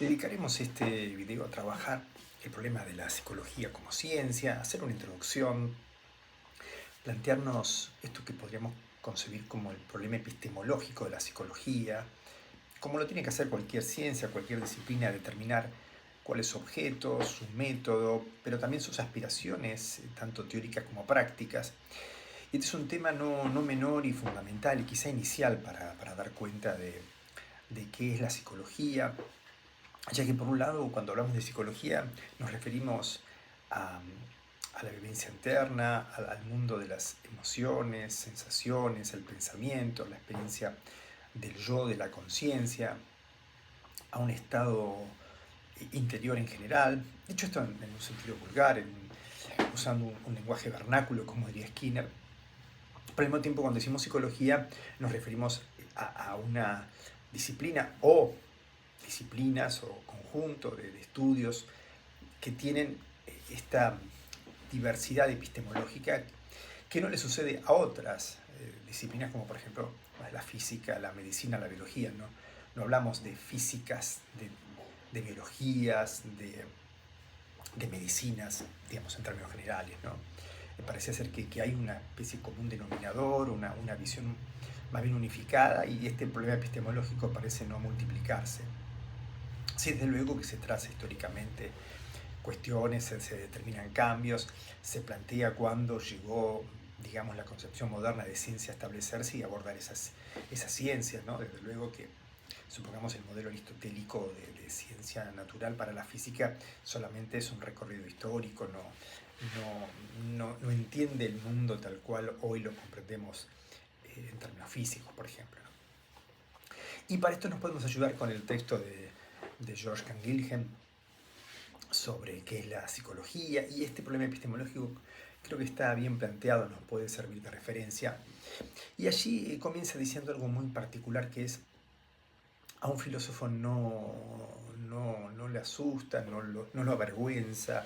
Dedicaremos este video a trabajar el problema de la psicología como ciencia, hacer una introducción, plantearnos esto que podríamos concebir como el problema epistemológico de la psicología, como lo tiene que hacer cualquier ciencia, cualquier disciplina, determinar cuál es su objeto, su método, pero también sus aspiraciones, tanto teóricas como prácticas. Y este es un tema no menor y fundamental y quizá inicial para dar cuenta de qué es la psicología, ya que por un lado, cuando hablamos de psicología, nos referimos a la vivencia interna, al mundo de las emociones, sensaciones, el pensamiento, la experiencia del yo, de la conciencia, a un estado interior en general. Dicho esto en un sentido vulgar, usando un lenguaje vernáculo, como diría Skinner. Pero al mismo tiempo, cuando decimos psicología, nos referimos a una disciplina o disciplinas o conjunto de estudios que tienen esta diversidad epistemológica que no le sucede a otras disciplinas como por ejemplo la física, la medicina, la biología. No hablamos de físicas, de biologías, de medicinas, digamos, en términos generales, ¿no? Parece ser que hay una especie común denominador, una visión más bien unificada, y este problema epistemológico parece no multiplicarse. Sí, desde luego que se traza históricamente cuestiones, se determinan cambios, se plantea cuándo llegó, digamos, la concepción moderna de ciencia a establecerse y abordar esas ciencias, ¿no? Desde luego que, supongamos, el modelo aristotélico de ciencia natural para la física solamente es un recorrido histórico, no entiende el mundo tal cual hoy lo comprendemos en términos físicos, por ejemplo, ¿no? Y para esto nos podemos ayudar con el texto de George Canguilhem sobre qué es la psicología, y este problema epistemológico creo que está bien planteado, nos puede servir de referencia. Y allí comienza diciendo algo muy particular, que es: a un filósofo no le asusta, no lo avergüenza,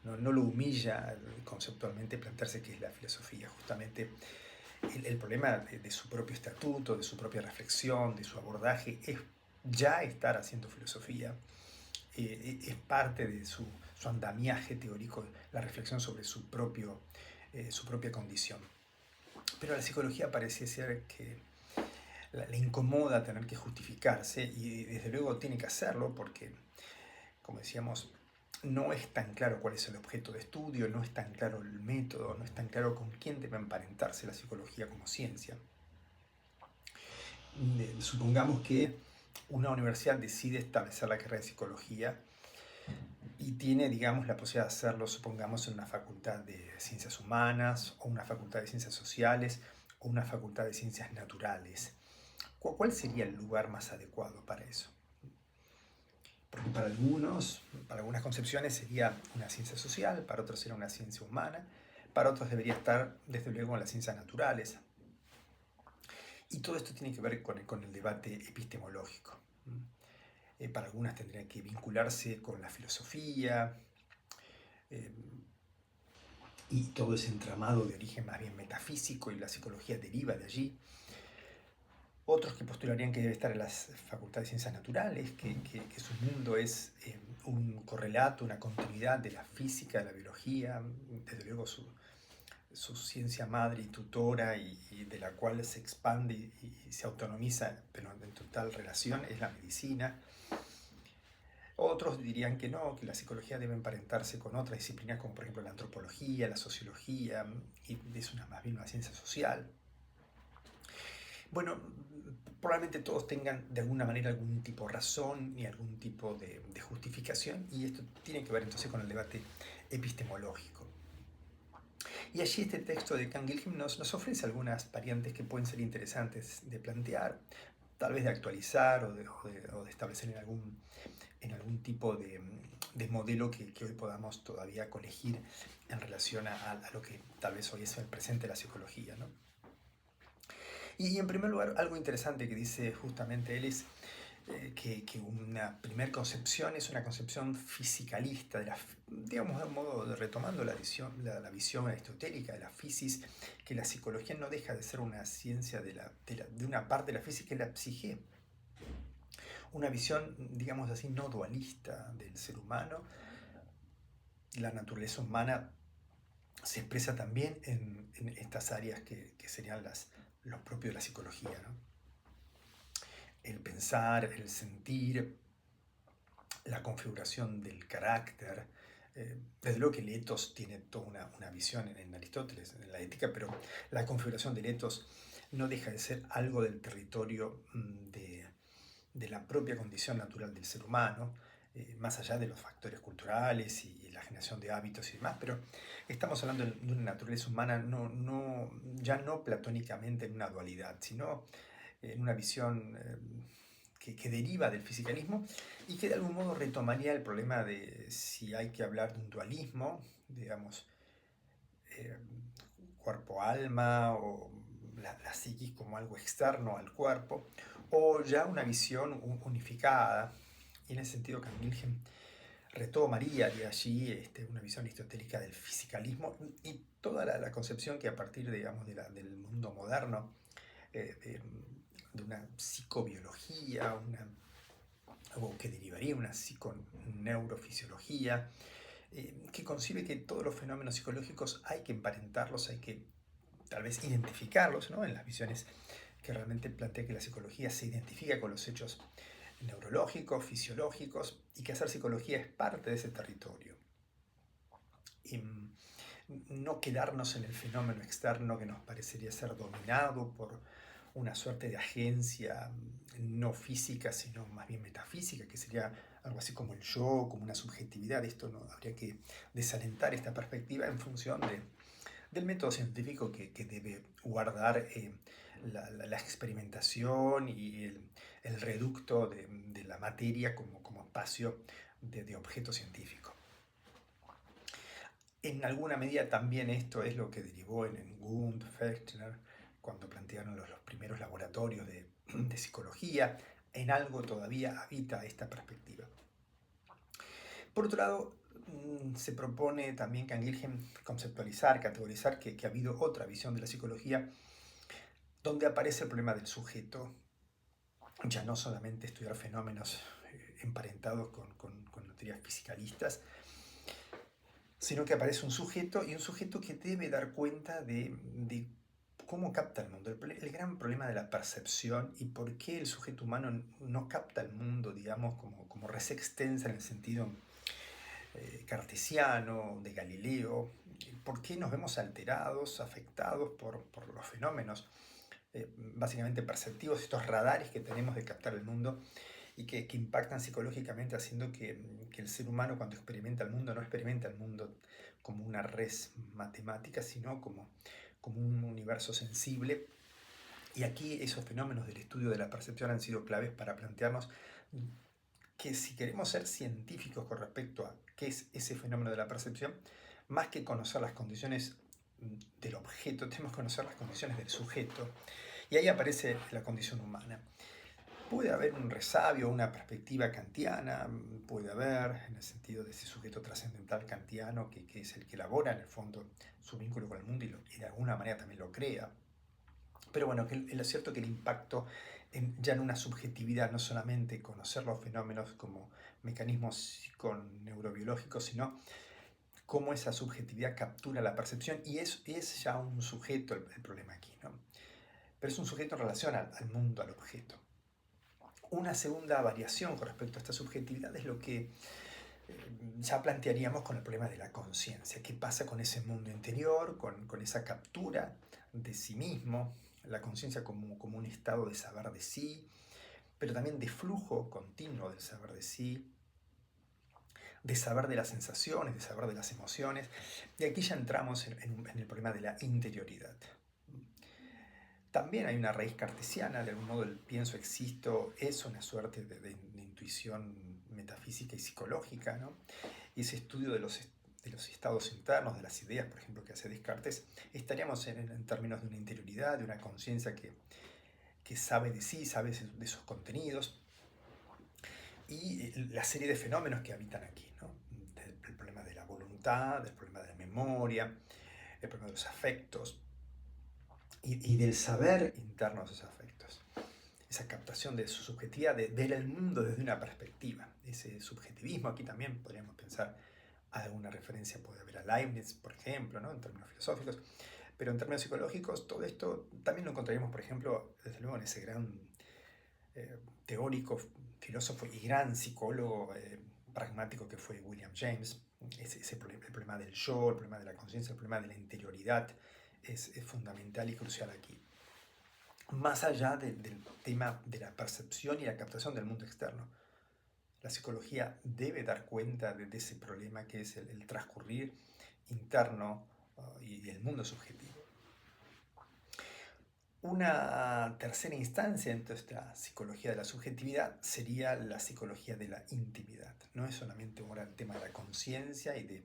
no lo humilla conceptualmente plantearse qué es la filosofía. Justamente el problema de su propio estatuto, de su propia reflexión, de su abordaje, es ya estar haciendo filosofía. Es parte de su andamiaje teórico, la reflexión sobre su propia condición. Pero a la psicología parece ser que le incomoda tener que justificarse, y desde luego tiene que hacerlo porque, como decíamos, no es tan claro cuál es el objeto de estudio, no es tan claro el método, no es tan claro con quién debe emparentarse la psicología como ciencia. Supongamos que una universidad decide establecer la carrera de psicología y tiene, digamos, la posibilidad de hacerlo, supongamos, en una facultad de ciencias humanas, o una facultad de ciencias sociales, o una facultad de ciencias naturales. ¿Cuál sería el lugar más adecuado para eso? Porque para algunas concepciones sería una ciencia social, para otros sería una ciencia humana, para otros debería estar, desde luego, en las ciencias naturales. Y todo esto tiene que ver con el debate epistemológico. Para algunas tendría que vincularse con la filosofía, eh, y todo ese entramado de origen más bien metafísico, y la psicología deriva de allí. Otros que postularían que debe estar en las facultades de ciencias naturales, que su mundo es un correlato, una continuidad de la física, de la biología, desde luego su ciencia madre y tutora, y de la cual se expande y se autonomiza, pero en total relación, es la medicina. Otros dirían que no, que la psicología debe emparentarse con otras disciplinas, como por ejemplo la antropología, la sociología, y es más bien una ciencia social. Bueno, probablemente todos tengan de alguna manera algún tipo de razón y algún tipo de justificación, y esto tiene que ver entonces con el debate epistemológico. Y allí este texto de Canguilhem nos ofrece algunas variantes que pueden ser interesantes de plantear, tal vez de actualizar o de establecer en algún tipo de modelo que hoy podamos todavía colegir en relación a lo que tal vez hoy es el presente de la psicología, ¿no? Y en primer lugar, algo interesante que dice justamente él es que una primera concepción es una concepción fisicalista, digamos, de un modo, retomando la visión aristotélica de la physis, que la psicología no deja de ser una ciencia de una parte de la física, que es la psique, una visión, digamos así, no dualista del ser humano. La naturaleza humana se expresa también en estas áreas que serían los propios de la psicología, ¿no? El pensar, el sentir, la configuración del carácter. Desde luego que el ethos tiene toda una visión en Aristóteles, en la ética, pero la configuración del ethos no deja de ser algo del territorio de la propia condición natural del ser humano, más allá de los factores culturales y la generación de hábitos y demás, pero estamos hablando de una naturaleza humana ya no platónicamente en una dualidad, sino en una visión que deriva del fisicalismo y que de algún modo retomaría el problema de si hay que hablar de un dualismo, digamos, eh, cuerpo-alma o la psiquis como algo externo al cuerpo, o ya una visión unificada. Y en ese sentido Canguilhem retomaría de allí una visión aristotélica del fisicalismo y toda la concepción que a partir, digamos, del mundo moderno, de una psicobiología, o que derivaría una psiconeurofisiología, que concibe que todos los fenómenos psicológicos hay que emparentarlos, hay que tal vez identificarlos, ¿no? En las visiones que realmente plantea que la psicología se identifica con los hechos neurológicos, fisiológicos, y que hacer psicología es parte de ese territorio. Y no quedarnos en el fenómeno externo que nos parecería ser dominado por una suerte de agencia no física, sino más bien metafísica, que sería algo así como el yo, como una subjetividad. Esto no habría que desalentar esta perspectiva en función del método científico que debe guardar la experimentación y el reducto de la materia como espacio de objeto científico. En alguna medida también esto es lo que derivó en Wundt, Fechner, cuando plantearon los primeros laboratorios de psicología. En algo todavía habita esta perspectiva. Por otro lado, se propone también Canguilhem conceptualizar, categorizar que ha habido otra visión de la psicología donde aparece el problema del sujeto, ya no solamente estudiar fenómenos emparentados con teorías fisicalistas, sino que aparece un sujeto y un sujeto que debe dar cuenta de cómo capta el mundo, el gran problema de la percepción y por qué el sujeto humano no capta el mundo, digamos, como res extensa en el sentido cartesiano, de Galileo, por qué nos vemos alterados, afectados por los fenómenos básicamente perceptivos, estos radares que tenemos de captar el mundo y que impactan psicológicamente, haciendo que el ser humano cuando experimenta el mundo no experimenta el mundo como una res matemática, sino como un universo sensible. Y aquí esos fenómenos del estudio de la percepción han sido claves para plantearnos que si queremos ser científicos con respecto a qué es ese fenómeno de la percepción, más que conocer las condiciones del objeto, tenemos que conocer las condiciones del sujeto. Y ahí aparece la condición humana. Puede haber un resabio, una perspectiva kantiana, puede haber, en el sentido de ese sujeto trascendental kantiano, que es el que elabora en el fondo su vínculo con el mundo y de alguna manera también lo crea. Pero bueno, es cierto que el impacto ya en una subjetividad, no solamente conocer los fenómenos como mecanismos psiconeurobiológicos, sino cómo esa subjetividad captura la percepción, y es ya un sujeto el problema aquí, ¿no? Pero es un sujeto en relación al mundo, al objeto. Una segunda variación con respecto a esta subjetividad es lo que ya plantearíamos con el problema de la conciencia. ¿Qué pasa con ese mundo interior, con esa captura de sí mismo? La conciencia como un estado de saber de sí, pero también de flujo continuo del saber de sí, de saber de las sensaciones, de saber de las emociones. Y aquí ya entramos en el problema de la interioridad. También hay una raíz cartesiana, de algún modo el pienso existo es una suerte de intuición metafísica y psicológica, ¿no? Y ese estudio de los estados internos, de las ideas, por ejemplo, que hace Descartes, estaríamos en términos de una interioridad, de una conciencia que sabe de sí, sabe de sus contenidos, y la serie de fenómenos que habitan aquí, ¿no? El problema de la voluntad, el problema de la memoria, el problema de los afectos, y del saber interno de esos afectos. esa captación de su subjetividad, de ver el mundo desde una perspectiva. Ese subjetivismo, aquí también podríamos pensar, alguna referencia puede haber a Leibniz, por ejemplo, ¿no? En términos filosóficos, pero en términos psicológicos todo esto también lo encontraríamos, por ejemplo, desde luego en ese gran teórico, filósofo y gran psicólogo pragmático que fue William James. El problema del yo, el problema de la conciencia, el problema de la interioridad es fundamental y crucial aquí. Más allá del tema de la percepción y la captación del mundo externo, la psicología debe dar cuenta de ese problema que es el transcurrir interno y el mundo subjetivo. Una tercera instancia en toda esta psicología de la subjetividad sería la psicología de la intimidad. No es solamente ahora el tema de la conciencia y de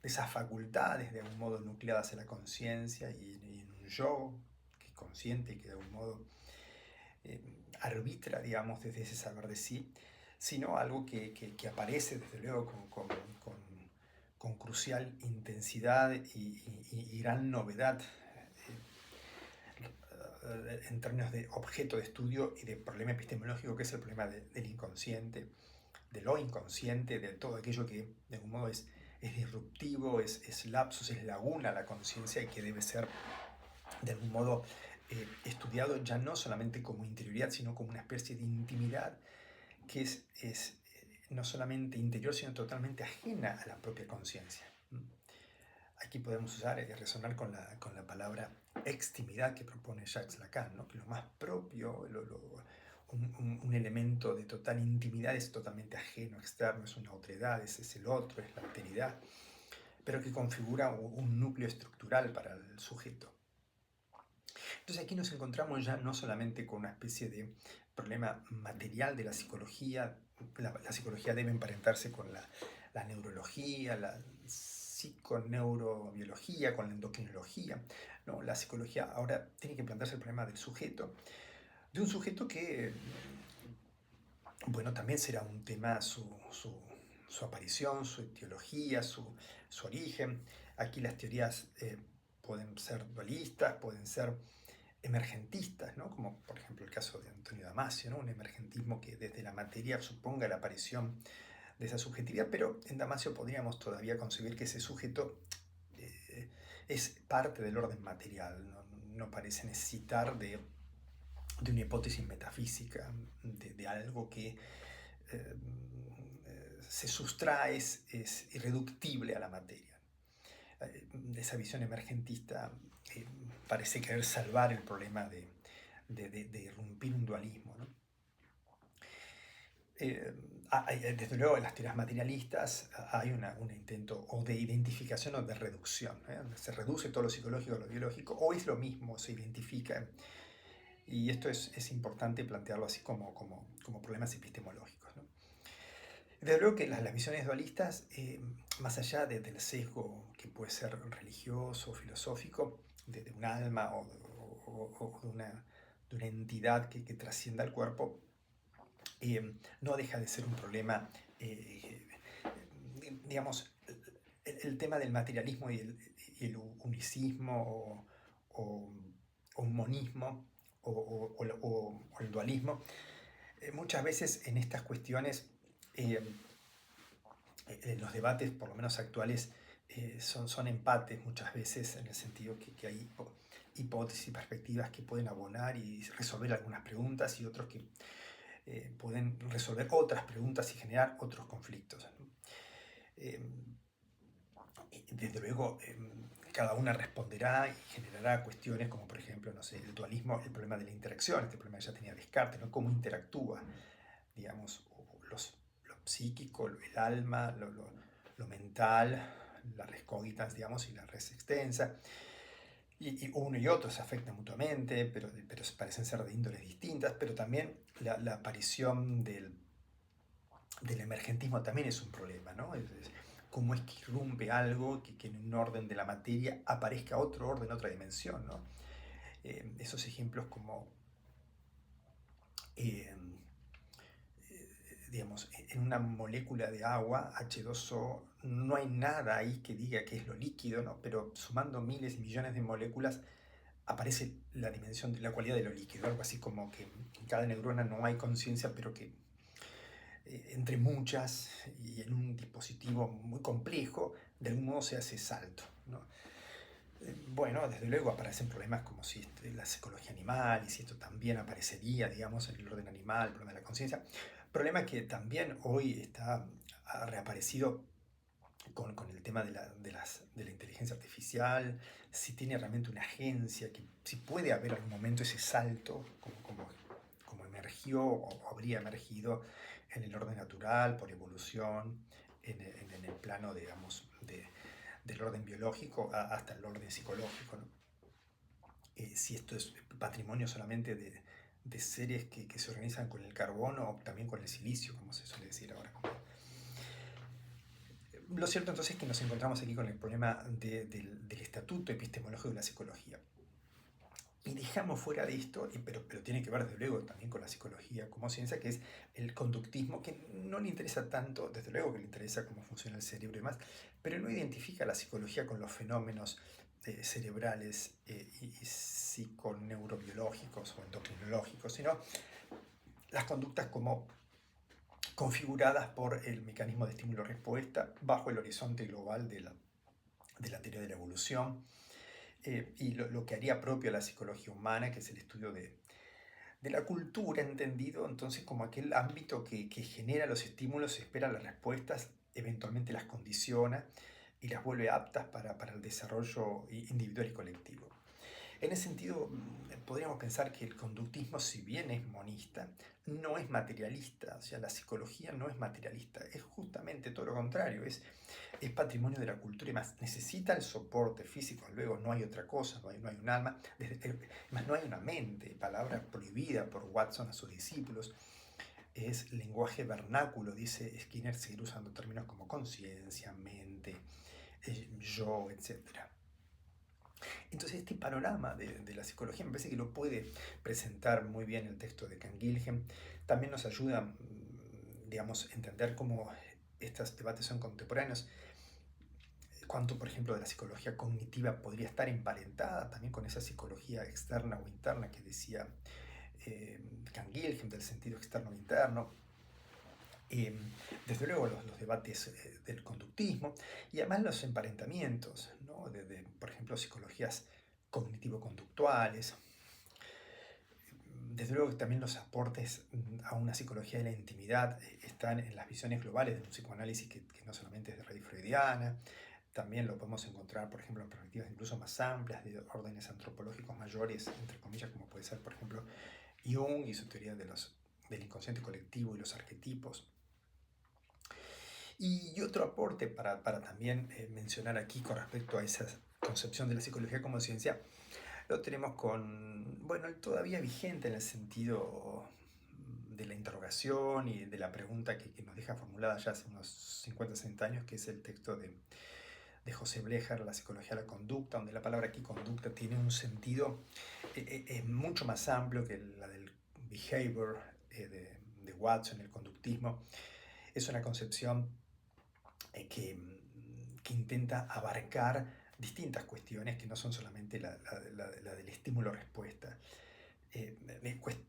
esas facultades de algún modo nucleadas en la conciencia y en un yo que es consciente y que de algún modo arbitra, digamos, desde ese saber de sí, sino algo que aparece desde luego con crucial intensidad y gran novedad en términos de objeto de estudio y de problema epistemológico, que es el problema del inconsciente, de lo inconsciente, de todo aquello que de algún modo es disruptivo, es lapsus, es laguna a la conciencia y que debe ser de algún modo estudiado ya no solamente como interioridad, sino como una especie de intimidad que es no solamente interior, sino totalmente ajena a la propia conciencia. Aquí podemos usar y resonar con la palabra extimidad que propone Jacques Lacan, ¿no? Que lo más propio, un elemento de total intimidad es totalmente ajeno, externo, es una otredad, es el otro, es la alteridad, pero que configura un núcleo estructural para el sujeto. Entonces aquí nos encontramos ya no solamente con una especie de problema material de la psicología, la psicología debe emparentarse con la neurología, la psiconeurobiología, con la endocrinología, ¿no? La psicología ahora tiene que plantearse el problema del sujeto, de un sujeto que, bueno, también será un tema su aparición, su etiología, su origen. Aquí las teorías pueden ser dualistas, pueden ser emergentistas, ¿no? Como por ejemplo el caso de Antonio Damasio, ¿no? Un emergentismo que desde la materia suponga la aparición de esa subjetividad, pero en Damasio podríamos todavía concebir que ese sujeto es parte del orden material, no parece necesitar de una hipótesis metafísica, de algo que se sustrae, es irreductible a la materia. Esa visión emergentista parece querer salvar el problema de irrumpir un dualismo, ¿no? Desde luego en las teorías materialistas hay un intento o de identificación o de reducción, ¿eh? Se reduce todo lo psicológico a lo biológico, o es lo mismo, se identifica. Y esto es importante plantearlo así como problemas epistemológicos, ¿no? Desde luego que las visiones dualistas, más allá del sesgo que puede ser religioso o filosófico, de un alma o de una entidad que trascienda el cuerpo, no deja de ser un problema, digamos, el tema del materialismo y el unicismo o un monismo o el dualismo. Muchas veces en estas cuestiones, los debates, por lo menos actuales, son empates muchas veces, en el sentido que hay hipótesis y perspectivas que pueden abonar y resolver algunas preguntas y otros que pueden resolver otras preguntas y generar otros conflictos, ¿no? Desde luego, cada una responderá y generará cuestiones como, por ejemplo, no sé, el dualismo, el problema de la interacción, este problema que ya tenía Descartes, ¿no? Cómo interactúa, digamos, lo psíquico, el alma, lo mental, la res cogitans, digamos, y la res extensa. Y uno y otro se afectan mutuamente, pero parecen ser de índoles distintas, pero también la aparición del emergentismo también es un problema, ¿no? Cómo es que irrumpe algo que en un orden de la materia aparezca otro orden, otra dimensión, ¿no? Esos ejemplos como, digamos, en una molécula de agua, H2O, no hay nada ahí que diga que es lo líquido, ¿no? Pero sumando miles y millones de moléculas aparece la dimensión de la cualidad de lo líquido, algo así como que en cada neurona no hay conciencia, pero que entre muchas y en un dispositivo muy complejo, de algún modo se hace salto, ¿no? Bueno, desde luego aparecen problemas como si la psicología animal y si esto también aparecería, digamos, en el orden animal, el problema de la conciencia. Problema que también hoy ha reaparecido con el tema de la inteligencia artificial, si tiene realmente una agencia, que si puede haber algún momento ese salto, como emergió o habría emergido en el orden natural, por evolución, en el plano, digamos, del orden biológico hasta el orden psicológico, ¿no? Si esto es patrimonio solamente de seres que se organizan con el carbono o también con el silicio, como se suele decir ahora. Lo cierto entonces es que nos encontramos aquí con el problema del estatuto epistemológico de la psicología. Y dejamos fuera de esto, pero tiene que ver desde luego también con la psicología como ciencia, que es el conductismo, que no le interesa tanto, desde luego que le interesa cómo funciona el cerebro y demás, pero no identifica la psicología con los fenómenos cerebrales y psiconeurobiológicos o endocrinológicos, sino las conductas como configuradas por el mecanismo de estímulo-respuesta bajo el horizonte global de la teoría de la evolución, y lo que haría propio a la psicología humana, que es el estudio de la cultura, entendido entonces como aquel ámbito que genera los estímulos, espera las respuestas, eventualmente las condiciona y las vuelve aptas para el desarrollo individual y colectivo. En ese sentido, podríamos pensar que el conductismo, si bien es monista, no es materialista. O sea, la psicología no es materialista, es justamente todo lo contrario, es patrimonio de la cultura y más necesita el soporte físico. Luego no hay otra cosa, no hay un alma, más no hay una mente, palabra prohibida por Watson a sus discípulos. Es lenguaje vernáculo, dice Skinner, seguir usando términos como conciencia, mente, yo, etc. Entonces este panorama de la psicología me parece que lo puede presentar muy bien el texto de Canguilhem. También nos ayuda, digamos, a entender cómo estos debates son contemporáneos, cuánto, por ejemplo, de la psicología cognitiva podría estar emparentada también con esa psicología externa o interna que decía Canguilhem, del sentido externo e interno. Desde luego los debates del conductismo y además los emparentamientos, ¿no? Por ejemplo, psicologías cognitivo-conductuales. Desde luego que también los aportes a una psicología de la intimidad están en las visiones globales de un psicoanálisis que no solamente es de raíz freudiana, también lo podemos encontrar, por ejemplo, en perspectivas incluso más amplias de órdenes antropológicos mayores, entre comillas, como puede ser, por ejemplo, Jung y su teoría del inconsciente colectivo y los arquetipos. Y otro aporte para también mencionar aquí con respecto a esa concepción de la psicología como ciencia, lo tenemos con, bueno, todavía vigente en el sentido de la interrogación y de la pregunta que nos deja formulada ya hace unos 50, 60 años, que es el texto de José Blecher, La psicología de la conducta, donde la palabra aquí conducta tiene un sentido mucho más amplio que la del behavior de Watson, el conductismo. Es una concepción que intenta abarcar distintas cuestiones que no son solamente la del estímulo-respuesta.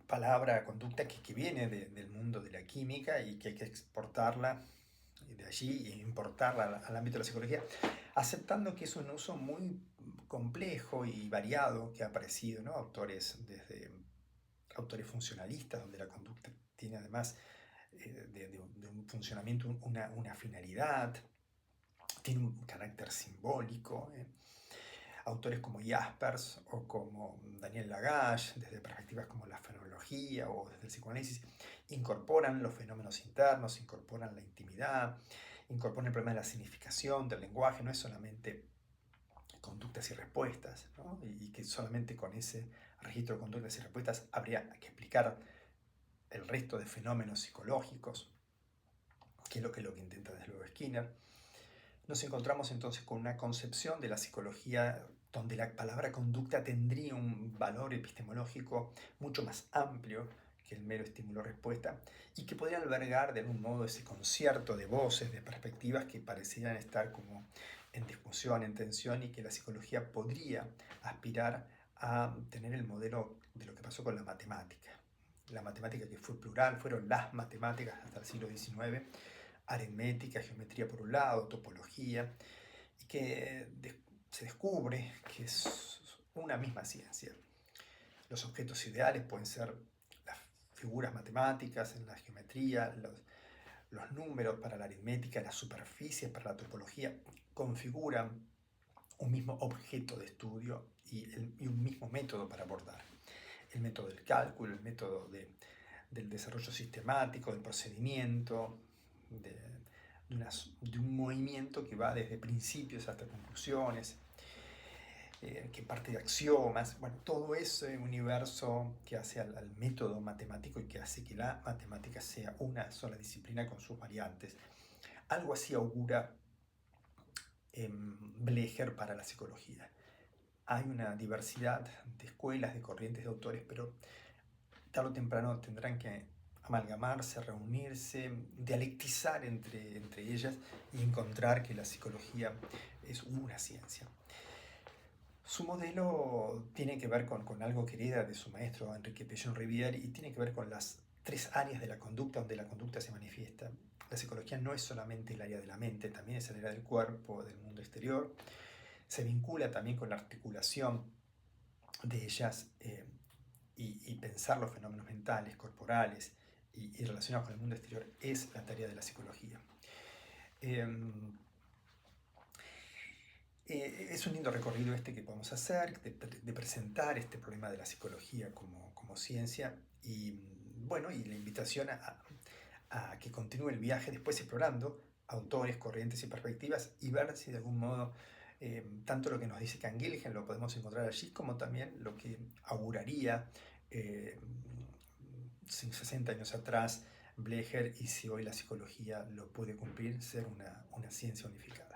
Palabra, conducta que viene del mundo de la química y que hay que exportarla de allí e importarla al ámbito de la psicología, aceptando que es un uso muy complejo y variado que ha aparecido, ¿no? Desde autores funcionalistas, donde la conducta tiene además de un funcionamiento una finalidad, tiene un carácter simbólico. Autores como Jaspers o como Daniel Lagache, desde perspectivas como la fenomenología o desde el psicoanálisis, incorporan los fenómenos internos, incorporan la intimidad, incorporan el problema de la significación del lenguaje. No es solamente conductas y respuestas, ¿no? Y que solamente con ese registro de conductas y respuestas habría que explicar el resto de fenómenos psicológicos, que es lo que intenta desde luego Skinner. Nos encontramos entonces con una concepción de la psicología donde la palabra conducta tendría un valor epistemológico mucho más amplio que el mero estímulo-respuesta y que podría albergar de algún modo ese concierto de voces, de perspectivas que parecieran estar como en discusión, en tensión, y que la psicología podría aspirar a tener el modelo de lo que pasó con la matemática. La matemática que fue plural, fueron las matemáticas hasta el siglo XIX, aritmética, geometría por un lado, topología, y que se descubre que es una misma ciencia. Los objetos ideales pueden ser las figuras matemáticas en la geometría, los números para la aritmética, las superficies para la topología, configuran un mismo objeto de estudio y un mismo método para abordar. El método del cálculo, el método del desarrollo sistemático, del procedimiento, de un movimiento que va desde principios hasta conclusiones, que parte de axiomas, bueno, todo ese universo que hace al método matemático y que hace que la matemática sea una sola disciplina con sus variantes. Algo así augura Blecher para la psicología. Hay una diversidad de escuelas, de corrientes de autores, pero tarde o temprano tendrán que amalgamarse, reunirse, dialectizar entre ellas y encontrar que la psicología es una ciencia. Su modelo tiene que ver con algo que hereda de su maestro Enrique Peyon-Rivière y tiene que ver con las tres áreas de la conducta donde la conducta se manifiesta. La psicología no es solamente el área de la mente, también es el área del cuerpo, del mundo exterior. Se vincula también con la articulación de ellas y pensar los fenómenos mentales, corporales y relacionados con el mundo exterior es la tarea de la psicología. Es un lindo recorrido este que podemos hacer, de presentar este problema de la psicología como ciencia y, bueno, y la invitación a que continúe el viaje después explorando autores, corrientes y perspectivas y ver si de algún modo tanto lo que nos dice Canguilhem lo podemos encontrar allí como también lo que auguraría 60 años atrás Blecher y si hoy la psicología lo puede cumplir, ser una ciencia unificada.